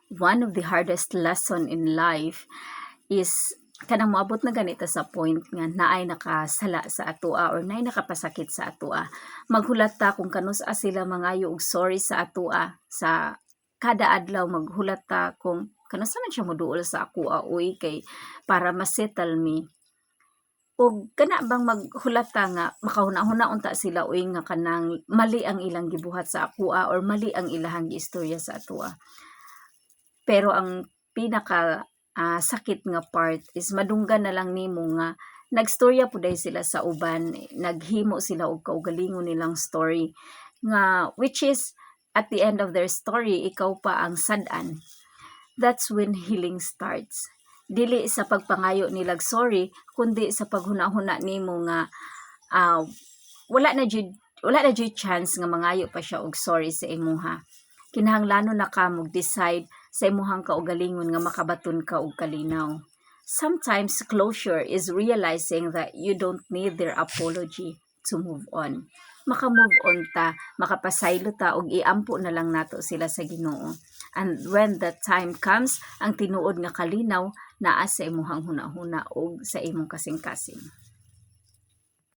one of the hardest lesson in life is kanang moabot na ganito sa point nga naay nakasala sa atua or naay nakapasakit sa atua. Maghulat ta kung kanus-a sila mangayo og sorry sa atua sa kada adlaw. Maghulat ta kung kanus man siya moduol sa ako uy kay para ma-settle me. Og kana bang maghulat ta nga makahuna-huna unta sila uy nga kanang mali ang ilang gibuhat sa akoa or mali ang ilahang giistorya sa atua. Pero ang pinaka sakit nga part is madunggan na lang nimo nga nagstorya puday sila sa uban, naghimo sila og kaugalingon nilang story nga which is at the end of their story ikaw pa ang sad-an. That's when healing starts. Dili sa pagpangayo nilag sorry kundi sa paghuna-huna nimo nga wala na jud chance nga mangayo pa siya og sorry sa imuha. Kinahanglanon na ka mo decide sa imuhang kaugalingon nga makabaton ka og kalinaw. Sometimes closure is realizing that you don't need their apology to move on. Maka-move on ta, makapasaylo ta og iampo na lang nato sila sa Ginoo. And when that time comes, ang tinuod nga kalinaw naa sa imuhang hunahuna og sa imong kasing-kasing.